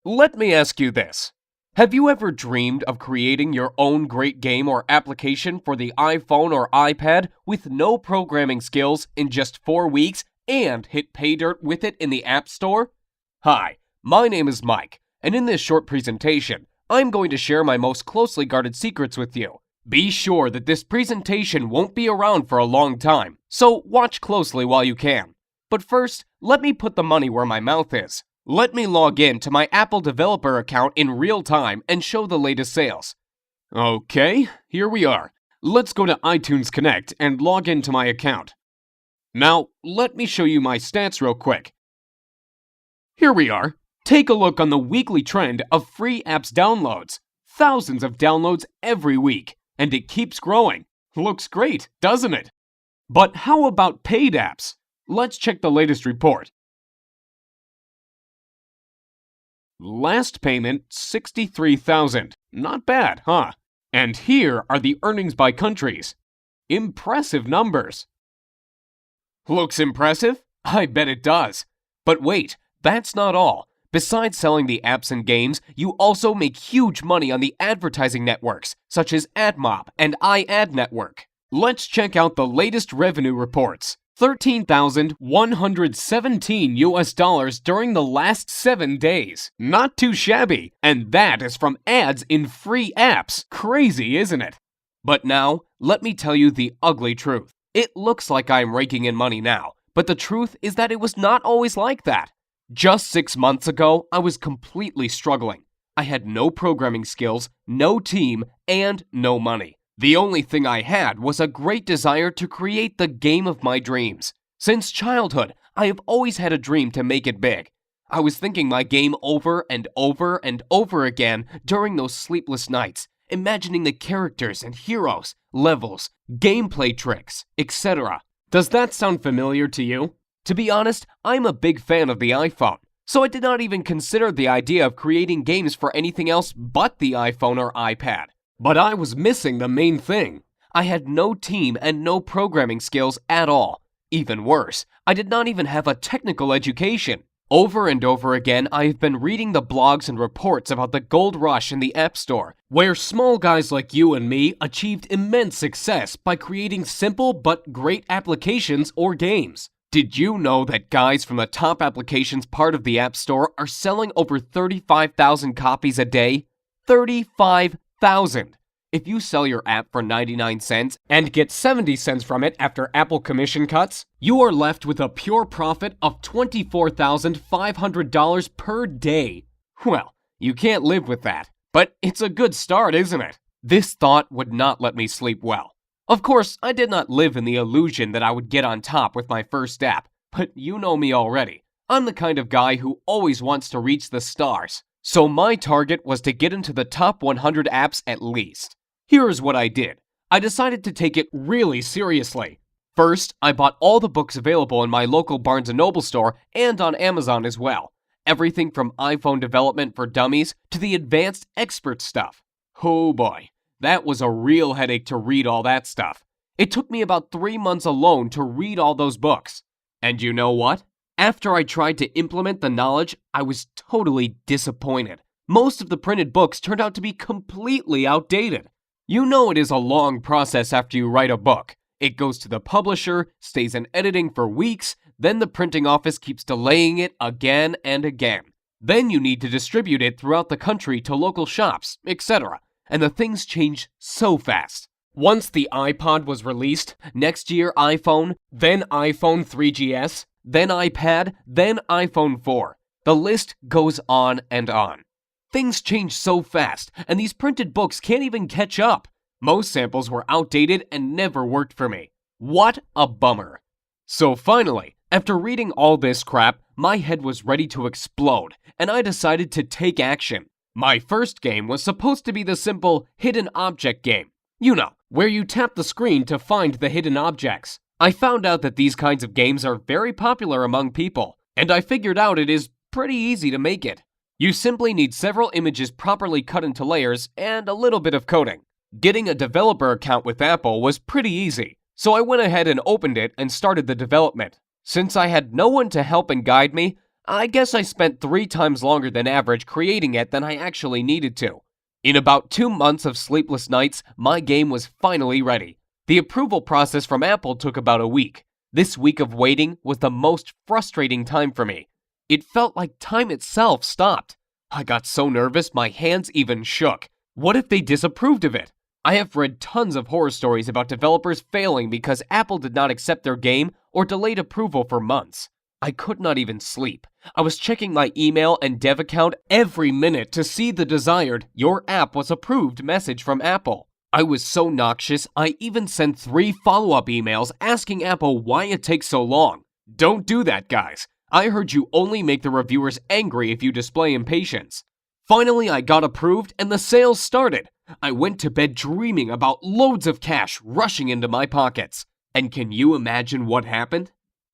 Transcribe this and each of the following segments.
Let me ask you this. Have you ever dreamed of creating your own great game or application for the iPhone or iPad with no programming skills in just 4 weeks and hit pay dirt with it in the App Store? Hi, my name is Mike, and in this short presentation, I'm going to share my most closely guarded secrets with you. Be sure that this presentation won't be around for a long time, so watch closely while you can. But first, let me put the money where my mouth is. Let me log in to my Apple developer account in real time and show the latest sales. Okay, here we are. Let's go to iTunes Connect and log into my account. Now, let me show you my stats real quick. Here we are. Take a look on the weekly trend of free apps downloads. Thousands of downloads every week, and it keeps growing. Looks great, doesn't it? But how about paid apps? Let's check the latest report. Last payment, $63,000. Not bad, huh? And here are the earnings by countries. Impressive numbers. Looks impressive? I bet it does. But wait, that's not all. Besides selling the apps and games, you also make huge money on the advertising networks, such as AdMob and iAdNetwork. Let's check out the latest revenue reports. $13,117 during the last 7 days. Not too shabby, and that is from ads in free apps. Crazy, isn't it? But now, let me tell you the ugly truth. It looks like I'm raking in money now, but the truth is that it was not always like that. Just 6 months ago, I was completely struggling. I had no programming skills, no team, and no money. The only thing I had was a great desire to create the game of my dreams. Since childhood, I have always had a dream to make it big. I was thinking my game over and over and over again during those sleepless nights, imagining the characters and heroes, levels, gameplay tricks, etc. Does that sound familiar to you? To be honest, I'm a big fan of the iPhone, so I did not even consider the idea of creating games for anything else but the iPhone or iPad. But I was missing the main thing. I had no team and no programming skills at all. Even worse, I did not even have a technical education. Over and over again, I have been reading the blogs and reports about the gold rush in the App Store, where small guys like you and me achieved immense success by creating simple but great applications or games. Did you know that guys from the top applications part of the App Store are selling over 35,000 copies a day? 35,000! If you sell your app for 99 cents and get 70 cents from it after Apple commission cuts, you are left with a pure profit of $24,500 per day. Well, you can't live with that, but it's a good start, isn't it? This thought would not let me sleep well. Of course, I did not live in the illusion that I would get on top with my first app, but you know me already. I'm the kind of guy who always wants to reach the stars. So my target was to get into the top 100 apps at least. Here's what I did. I decided to take it really seriously. First, I bought all the books available in my local Barnes & Noble store and on Amazon as well. Everything from iPhone development for dummies to the advanced expert stuff. Oh boy, that was a real headache to read all that stuff. It took me about 3 months alone to read all those books. And you know what? After I tried to implement the knowledge, I was totally disappointed. Most of the printed books turned out to be completely outdated. You know it is a long process after you write a book. It goes to the publisher, stays in editing for weeks, then the printing office keeps delaying it again and again. Then you need to distribute it throughout the country to local shops, etc. And the things change so fast. Once the iPod was released, next year iPhone, then iPhone 3GS, then iPad, then iPhone 4. The list goes on and on. Things change so fast, and these printed books can't even catch up. Most samples were outdated and never worked for me. What a bummer. So finally, after reading all this crap, my head was ready to explode, and I decided to take action. My first game was supposed to be the simple hidden object game. You know, where you tap the screen to find the hidden objects. I found out that these kinds of games are very popular among people, and I figured out it is pretty easy to make it. You simply need several images properly cut into layers and a little bit of coding. Getting a developer account with Apple was pretty easy, so I went ahead and opened it and started the development. Since I had no one to help and guide me, I guess I spent 3 times longer than average creating it than I actually needed to. In about 2 months of sleepless nights, my game was finally ready. The approval process from Apple took about a week. This week of waiting was the most frustrating time for me. It felt like time itself stopped. I got so nervous my hands even shook. What if they disapproved of it? I have read tons of horror stories about developers failing because Apple did not accept their game or delayed approval for months. I could not even sleep. I was checking my email and dev account every minute to see the desired "Your app was approved" message from Apple. I was so noxious, I even sent 3 follow-up emails asking Apple why it takes so long. Don't do that, guys. I heard you only make the reviewers angry if you display impatience. Finally, I got approved and the sales started. I went to bed dreaming about loads of cash rushing into my pockets. And can you imagine what happened?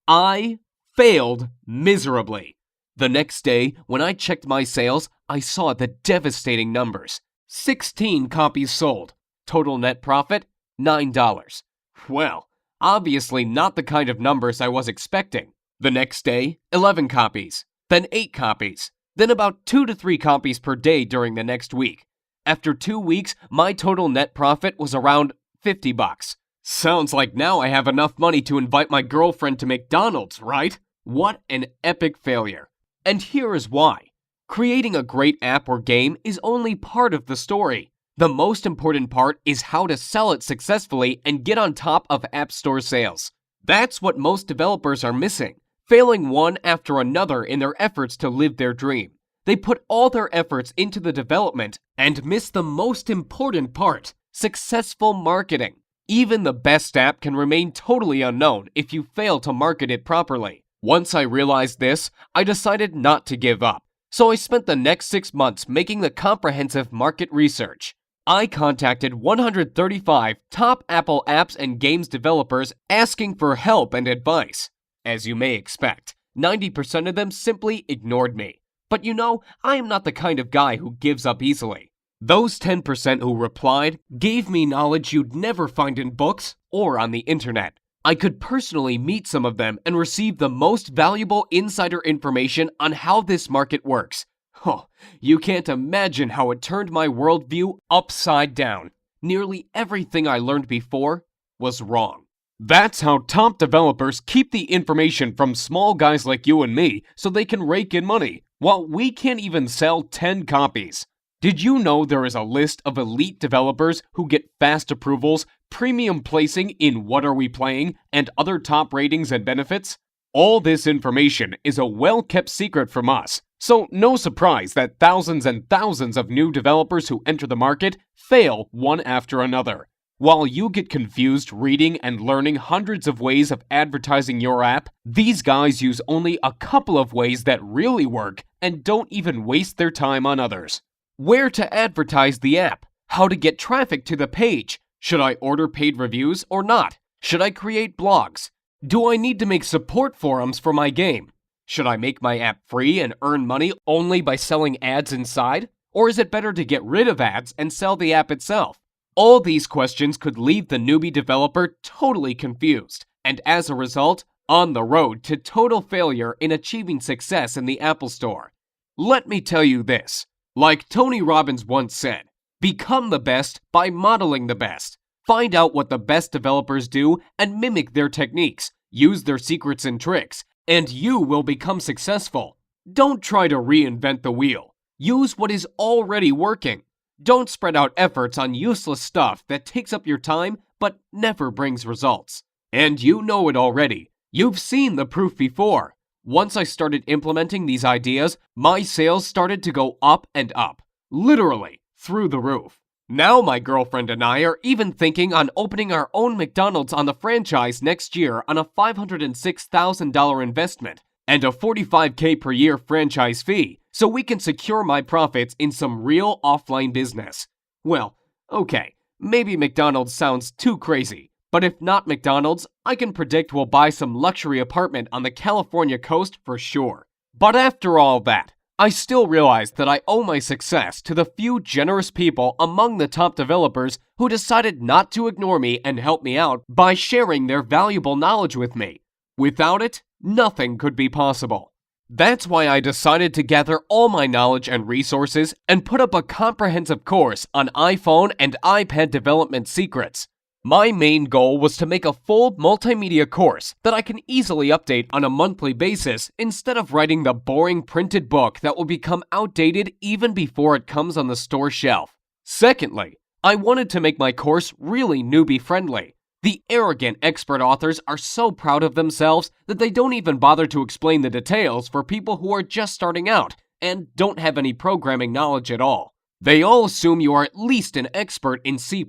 I failed miserably. The next day, when I checked my sales, I saw the devastating numbers. 16 copies sold. Total net profit, $9. Well, obviously not the kind of numbers I was expecting. The next day, 11 copies, then 8 copies, then about 2 to 3 copies per day during the next week. After 2 weeks, my total net profit was around $50. Sounds like now I have enough money to invite my girlfriend to McDonald's, right? What an epic failure. And here is why. Creating a great app or game is only part of the story. The most important part is how to sell it successfully and get on top of App Store sales. That's what most developers are missing, failing one after another in their efforts to live their dream. They put all their efforts into the development and miss the most important part, successful marketing. Even the best app can remain totally unknown if you fail to market it properly. Once I realized this, I decided not to give up. So I spent the next 6 months making the comprehensive market research. I contacted 135 top Apple apps and games developers asking for help and advice. As you may expect, 90% of them simply ignored me. But you know, I am not the kind of guy who gives up easily. Those 10% who replied gave me knowledge you'd never find in books or on the internet. I could personally meet some of them and receive the most valuable insider information on how this market works. Oh, you can't imagine how it turned my worldview upside down. Nearly everything I learned before was wrong. That's how top developers keep the information from small guys like you and me so they can rake in money, while we can't even sell 10 copies. Did you know there is a list of elite developers who get fast approvals, premium placing in What Are We Playing, and other top ratings and benefits? All this information is a well-kept secret from us, so no surprise that thousands and thousands of new developers who enter the market fail one after another. While you get confused reading and learning hundreds of ways of advertising your app, these guys use only a couple of ways that really work and don't even waste their time on others. Where to advertise the app? How to get traffic to the page? Should I order paid reviews or not? Should I create blogs? Do I need to make support forums for my game? Should I make my app free and earn money only by selling ads inside? Or is it better to get rid of ads and sell the app itself? All these questions could leave the newbie developer totally confused, and as a result, on the road to total failure in achieving success in the Apple Store. Let me tell you this. Like Tony Robbins once said, become the best by modeling the best. Find out what the best developers do and mimic their techniques. Use their secrets and tricks, and you will become successful. Don't try to reinvent the wheel. Use what is already working. Don't spread out efforts on useless stuff that takes up your time but never brings results. And you know it already. You've seen the proof before. Once I started implementing these ideas, my sales started to go up and up. Literally, through the roof. Now my girlfriend and I are even thinking on opening our own McDonald's on the franchise next year on a $506,000 investment and a $45K per year franchise fee, so we can secure my profits in some real offline business. Well, okay, maybe McDonald's sounds too crazy, but if not McDonald's, I can predict we'll buy some luxury apartment on the California coast for sure. But after all that, I still realize that I owe my success to the few generous people among the top developers who decided not to ignore me and help me out by sharing their valuable knowledge with me. Without it, nothing could be possible. That's why I decided to gather all my knowledge and resources and put up a comprehensive course on iPhone and iPad development secrets. My main goal was to make a full multimedia course that I can easily update on a monthly basis instead of writing the boring printed book that will become outdated even before it comes on the store shelf. Secondly, I wanted to make my course really newbie-friendly. The arrogant expert authors are so proud of themselves that they don't even bother to explain the details for people who are just starting out and don't have any programming knowledge at all. They all assume you are at least an expert in C++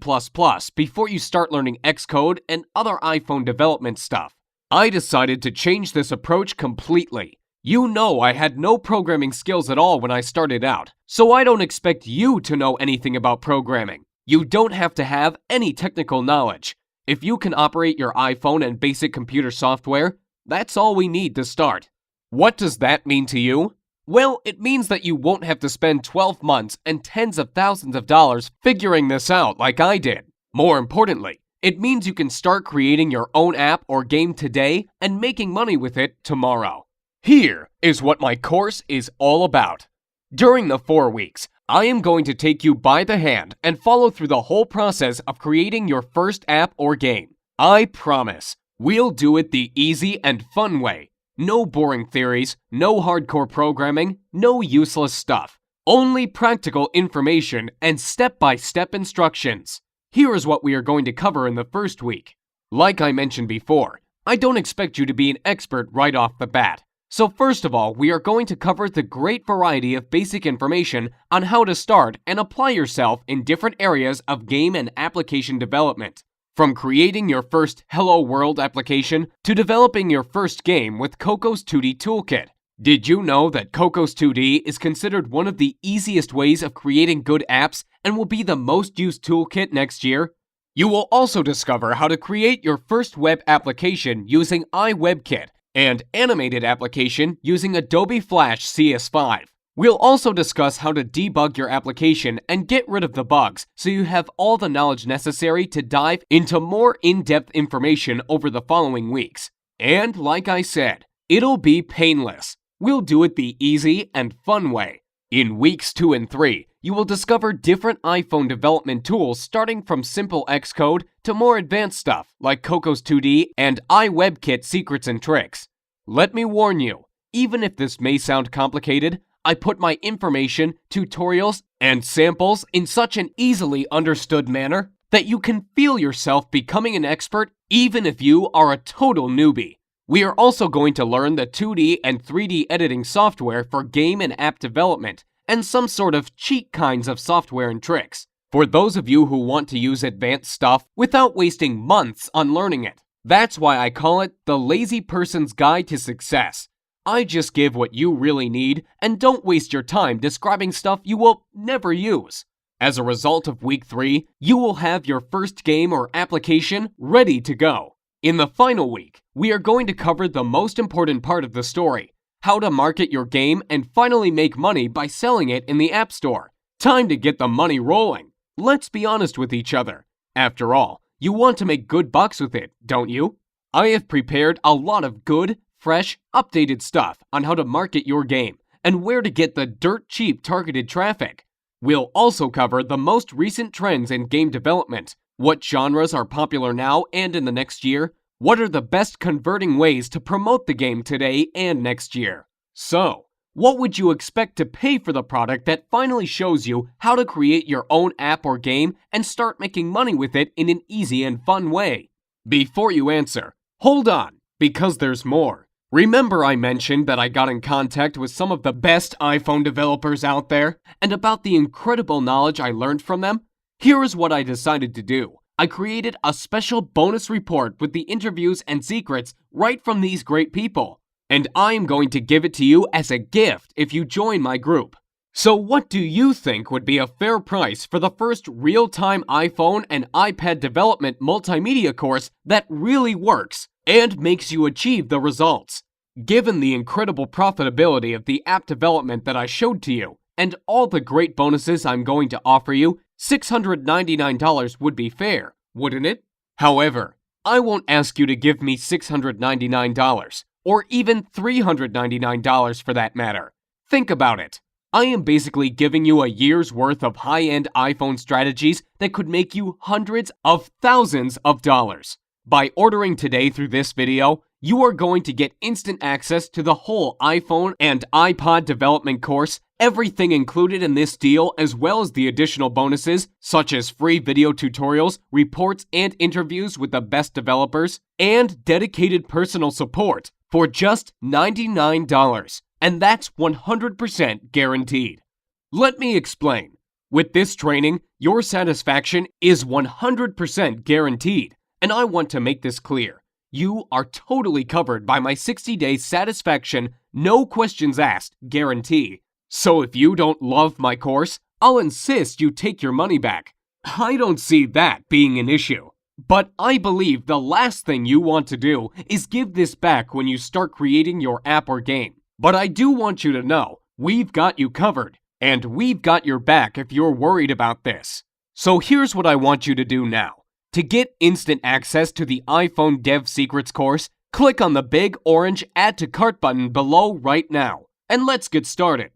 before you start learning Xcode and other iPhone development stuff. I decided to change this approach completely. You know I had no programming skills at all when I started out, so I don't expect you to know anything about programming. You don't have to have any technical knowledge. If you can operate your iPhone and basic computer software, that's all we need to start. What does that mean to you? Well, it means that you won't have to spend 12 months and tens of thousands of dollars figuring this out like I did. More importantly, it means you can start creating your own app or game today and making money with it tomorrow. Here is what my course is all about. During the 4 weeks, I am going to take you by the hand and follow through the whole process of creating your first app or game. I promise, we'll do it the easy and fun way. No boring theories, no hardcore programming, no useless stuff. Only practical information and step-by-step instructions. Here is what we are going to cover in the first week. Like I mentioned before, I don't expect you to be an expert right off the bat. So first of all, we are going to cover the great variety of basic information on how to start and apply yourself in different areas of game and application development. From creating your first Hello World application to developing your first game with Coco's 2D Toolkit. Did you know that Coco's 2D is considered one of the easiest ways of creating good apps and will be the most used toolkit next year? You will also discover how to create your first web application using iWebKit and animated application using Adobe Flash CS5. We'll also discuss how to debug your application and get rid of the bugs so you have all the knowledge necessary to dive into more in-depth information over the following weeks. And like I said, it'll be painless. We'll do it the easy and fun way. In weeks 2 and 3, you will discover different iPhone development tools starting from simple Xcode to more advanced stuff like Coco's 2D and iWebKit secrets and tricks. Let me warn you, even if this may sound complicated, I put my information, tutorials, and samples in such an easily understood manner that you can feel yourself becoming an expert even if you are a total newbie. We are also going to learn the 2D and 3D editing software for game and app development and some sort of cheat kinds of software and tricks for those of you who want to use advanced stuff without wasting months on learning it. That's why I call it the lazy person's guide to success. I just give what you really need and don't waste your time describing stuff you will never use. As a result of week 3, you will have your first game or application ready to go. In the final week, we are going to cover the most important part of the story, how to market your game and finally make money by selling it in the App Store. Time to get the money rolling. Let's be honest with each other. After all, you want to make good bucks with it, don't you? I have prepared a lot of good, fresh, updated stuff on how to market your game and where to get the dirt cheap targeted traffic. We'll also cover the most recent trends in game development, what genres are popular now and in the next year, what are the best converting ways to promote the game today and next year. So, what would you expect to pay for the product that finally shows you how to create your own app or game and start making money with it in an easy and fun way? Before you answer, hold on, because there's more. Remember I mentioned that I got in contact with some of the best iPhone developers out there and about the incredible knowledge I learned from them? Here is what I decided to do. I created a special bonus report with the interviews and secrets right from these great people. And I am going to give it to you as a gift if you join my group. So what do you think would be a fair price for the first real-time iPhone and iPad development multimedia course that really works and makes you achieve the results? Given the incredible profitability of the app development that I showed to you, and all the great bonuses I'm going to offer you, $699 would be fair, wouldn't it? However, I won't ask you to give me $699. or even $399 for that matter. Think about it. I am basically giving you a year's worth of high-end iPhone strategies that could make you hundreds of thousands of dollars. By ordering today through this video, you are going to get instant access to the whole iPhone and iPod development course, everything included in this deal, as well as the additional bonuses such as free video tutorials, reports, and interviews with the best developers, and dedicated personal support for just $99. And that's 100% guaranteed. Let me explain. With this training, your satisfaction is 100% guaranteed, and I want to make this clear. You are totally covered by my 60-day satisfaction, no questions asked guarantee. So if you don't love my course, I'll insist you take your money back. I don't see that being an issue. But I believe the last thing you want to do is give this back when you start creating your app or game. But I do want you to know, we've got you covered, and we've got your back if you're worried about this. So here's what I want you to do now. To get instant access to the iPhone Dev Secrets course, click on the big orange Add to Cart button below right now, and let's get started.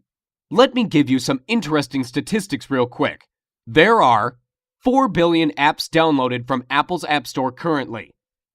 Let me give you some interesting statistics real quick. There are 4 billion apps downloaded from Apple's App Store currently.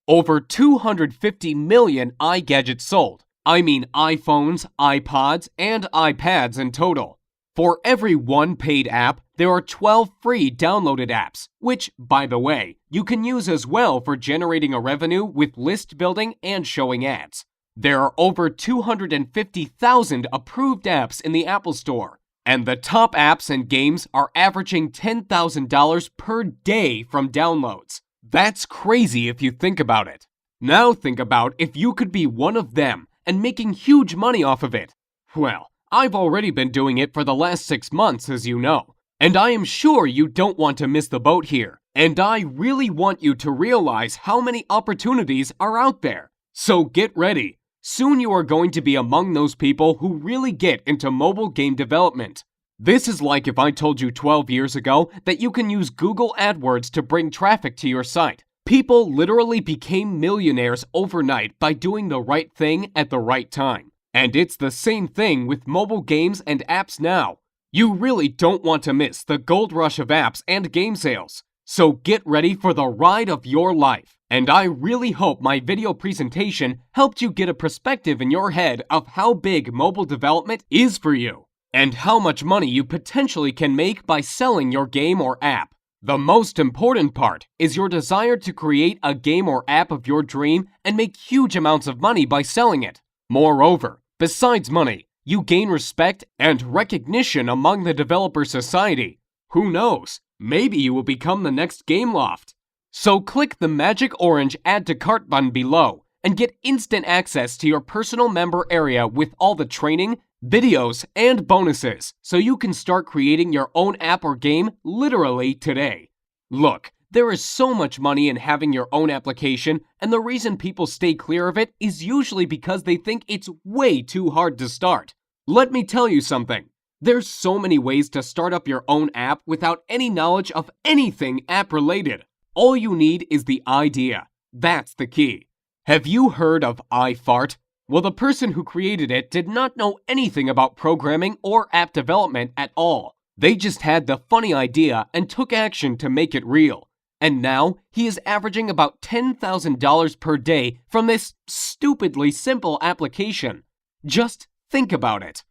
Over 250 million iGadgets sold. I mean iPhones, iPods, and iPads in total. For every one paid app, there are 12 free downloaded apps, which, by the way, you can use as well for generating a revenue with list building and showing ads. There are over 250,000 approved apps in the Apple Store, and the top apps and games are averaging $10,000 per day from downloads. That's crazy if you think about it. Now think about if you could be one of them and making huge money off of it. Well, I've already been doing it for the last 6 months, as you know. And I am sure you don't want to miss the boat here. And I really want you to realize how many opportunities are out there. So get ready. Soon you are going to be among those people who really get into mobile game development. This is like if I told you 12 years ago that you can use Google AdWords to bring traffic to your site. People literally became millionaires overnight by doing the right thing at the right time. And it's the same thing with mobile games and apps now. You really don't want to miss the gold rush of apps and game sales. So get ready for the ride of your life. And I really hope my video presentation helped you get a perspective in your head of how big mobile development is for you, and how much money you potentially can make by selling your game or app. The most important part is your desire to create a game or app of your dream and make huge amounts of money by selling it. Moreover, besides money, you gain respect and recognition among the developer society. Who knows? Maybe you will become the next Gameloft. So click the magic orange Add to Cart button below and get instant access to your personal member area with all the training, videos, and bonuses so you can start creating your own app or game literally today. Look, there is so much money in having your own application, and the reason people stay clear of it is usually because they think it's way too hard to start. Let me tell you something. There's so many ways to start up your own app without any knowledge of anything app-related. All you need is the idea. That's the key. Have you heard of iFart? Well, the person who created it did not know anything about programming or app development at all. They just had the funny idea and took action to make it real. And now, he is averaging about $10,000 per day from this stupidly simple application. Just think about it.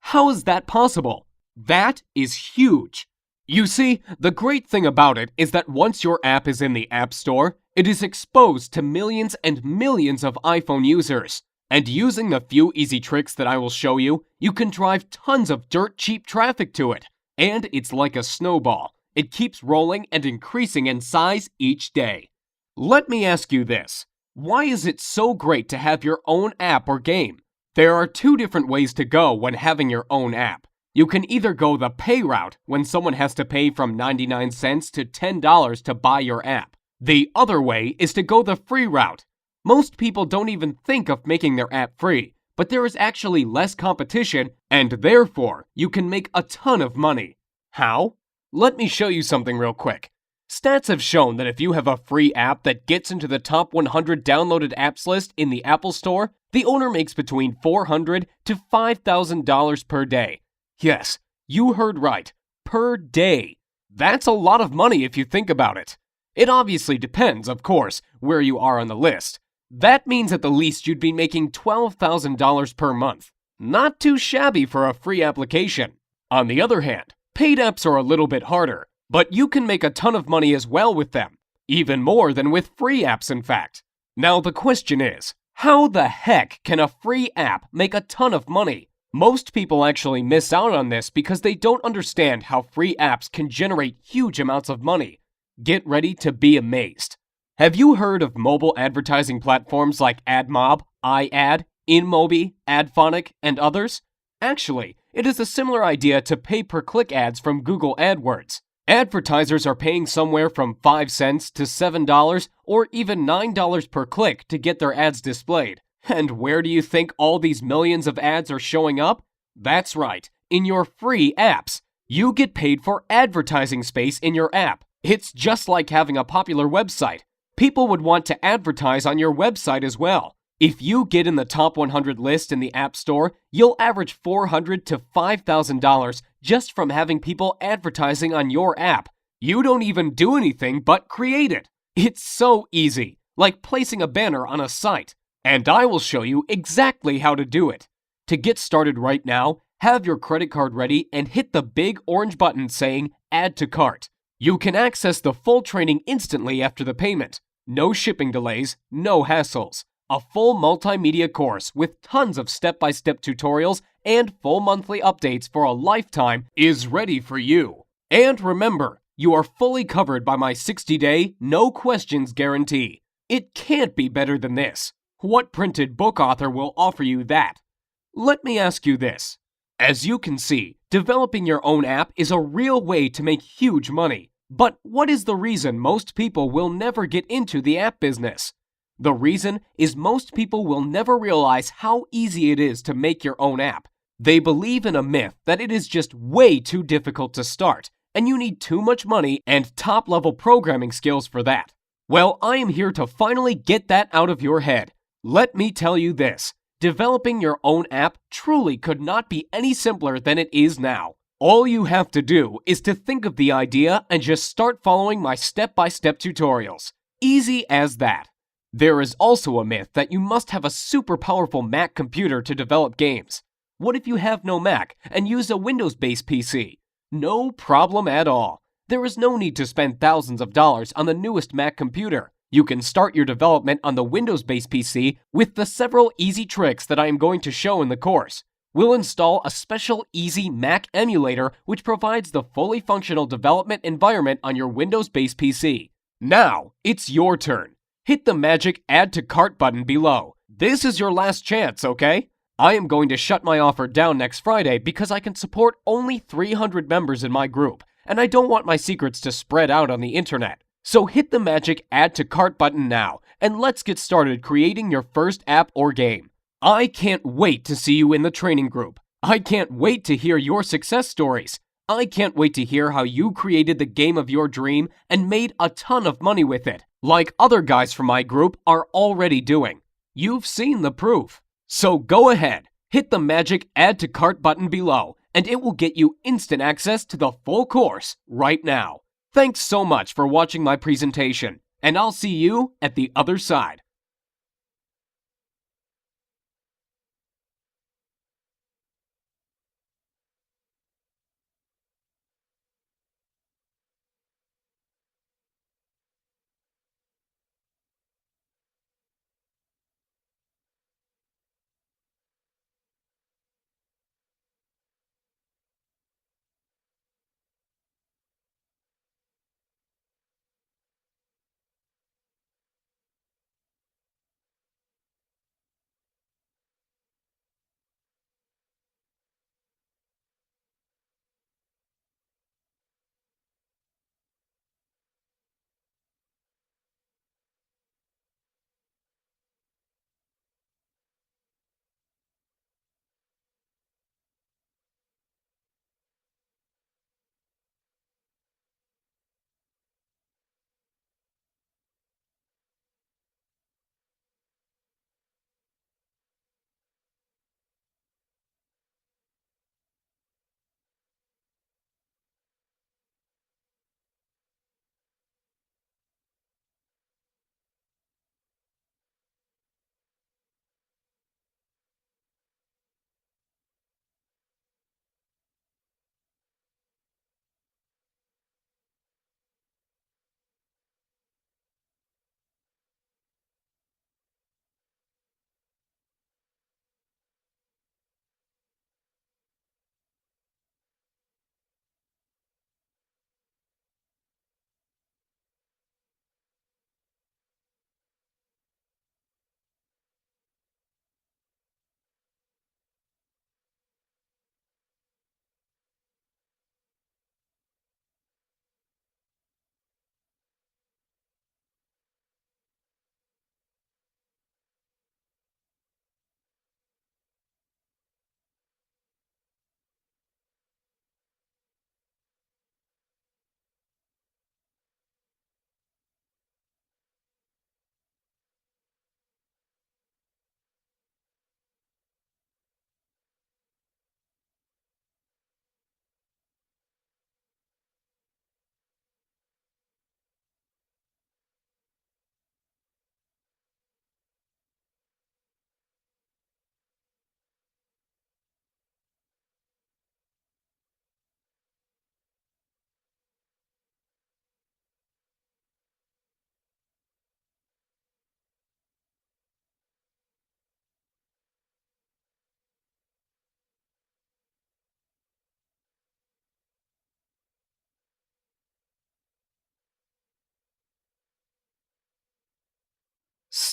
How is that possible? That is huge. You see, the great thing about it is that once your app is in the App Store, it is exposed to millions and millions of iPhone users. And using the few easy tricks that I will show you, you can drive tons of dirt cheap traffic to it. And it's like a snowball. It keeps rolling and increasing in size each day. Let me ask you this. Why is it so great to have your own app or game? There are 2 different ways to go when having your own app. You can either go the pay route, when someone has to pay from 99 cents to $10 to buy your app. The other way is to go the free route. Most people don't even think of making their app free, but there is actually less competition, and therefore, you can make a ton of money. How? Let me show you something real quick. Stats have shown that if you have a free app that gets into the top 100 downloaded apps list in the Apple Store, The owner makes between $400 to $5,000 per day. Yes, you heard right, per day. That's a lot of money if you think about it. It obviously depends, of course, where you are on the list. That means at the least you'd be making $12,000 per month. Not too shabby for a free application. On the other hand, paid apps are a little bit harder, but you can make a ton of money as well with them. Even more than with free apps, in fact. Now the question is, how the heck can a free app make a ton of money? Most people actually miss out on this because they don't understand how free apps can generate huge amounts of money. Get ready to be amazed. Have you heard of mobile advertising platforms like AdMob, iAd, InMobi, AdPhonic, and others? Actually, it is a similar idea to pay-per-click ads from Google AdWords. Advertisers are paying somewhere from 5 cents to $7 or even $9 per click to get their ads displayed. And where do you think all these millions of ads are showing up? That's right, in your free apps. You get paid for advertising space in your app. It's just like having a popular website. People would want to advertise on your website as well. If you get in the top 100 list in the App Store, you'll average $400 to $5,000 just from having people advertising on your app. You don't even do anything but create it. It's so easy, like placing a banner on a site. And I will show you exactly how to do it. To get started right now, have your credit card ready and hit the big orange button saying Add to Cart. You can access the full training instantly after the payment. No shipping delays, no hassles. A full multimedia course with tons of step-by-step tutorials and full monthly updates for a lifetime is ready for you. And remember, you are fully covered by my 60-day, no questions guarantee. It can't be better than this. What printed book author will offer you that? Let me ask you this. As you can see, developing your own app is a real way to make huge money. But what is the reason most people will never get into the app business? The reason is most people will never realize how easy it is to make your own app. They believe in a myth that it is just way too difficult to start, and you need too much money and top-level programming skills for that. Well, I am here to finally get that out of your head. Let me tell you this. Developing your own app truly could not be any simpler than it is now. All you have to do is to think of the idea and just start following my step-by-step tutorials. Easy as that. There is also a myth that you must have a super powerful Mac computer to develop games. What if you have no Mac and use a Windows-based PC? No problem at all. There is no need to spend thousands of dollars on the newest Mac computer. You can start your development on the Windows-based PC with the several easy tricks that I am going to show in the course. We'll install a special easy Mac emulator which provides the fully functional development environment on your Windows-based PC. Now, it's your turn. Hit the magic Add to Cart button below. This is your last chance, okay? I am going to shut my offer down next Friday because I can support only 300 members in my group, and I don't want my secrets to spread out on the internet. So hit the magic Add to Cart button now, and let's get started creating your first app or game. I can't wait to see you in the training group. I can't wait to hear your success stories. I can't wait to hear how you created the game of your dream and made a ton of money with it, like other guys from my group are already doing. You've seen the proof. So go ahead, hit the magic Add to Cart button below, and it will get you instant access to the full course right now. Thanks so much for watching my presentation, and I'll see you at the other side.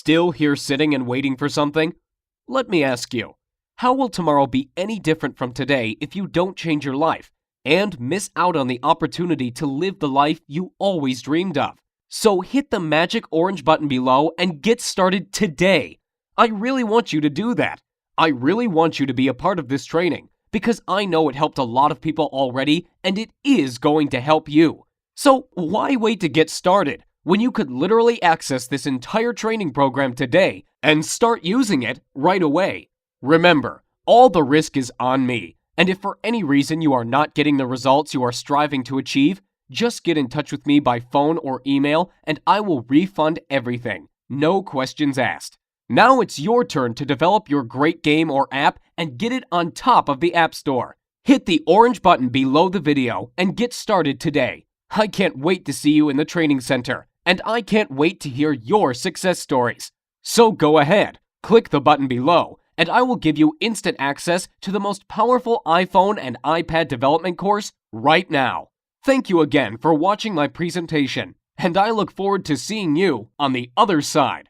Still here sitting and waiting for something? Let me ask you, how will tomorrow be any different from today if you don't change your life and miss out on the opportunity to live the life you always dreamed of? So hit the magic orange button below and get started today. I really want you to do that. I really want you to be a part of this training because I know it helped a lot of people already and it is going to help you. So why wait to get started when you could literally access this entire training program today and start using it right away? Remember, all the risk is on me, and if for any reason you are not getting the results you are striving to achieve, just get in touch with me by phone or email and I will refund everything. No questions asked. Now it's your turn to develop your great game or app and get it on top of the App Store. Hit the orange button below the video and get started today. I can't wait to see you in the training center, and I can't wait to hear your success stories. So go ahead, click the button below, and I will give you instant access to the most powerful iPhone and iPad development course right now. Thank you again for watching my presentation, and I look forward to seeing you on the other side.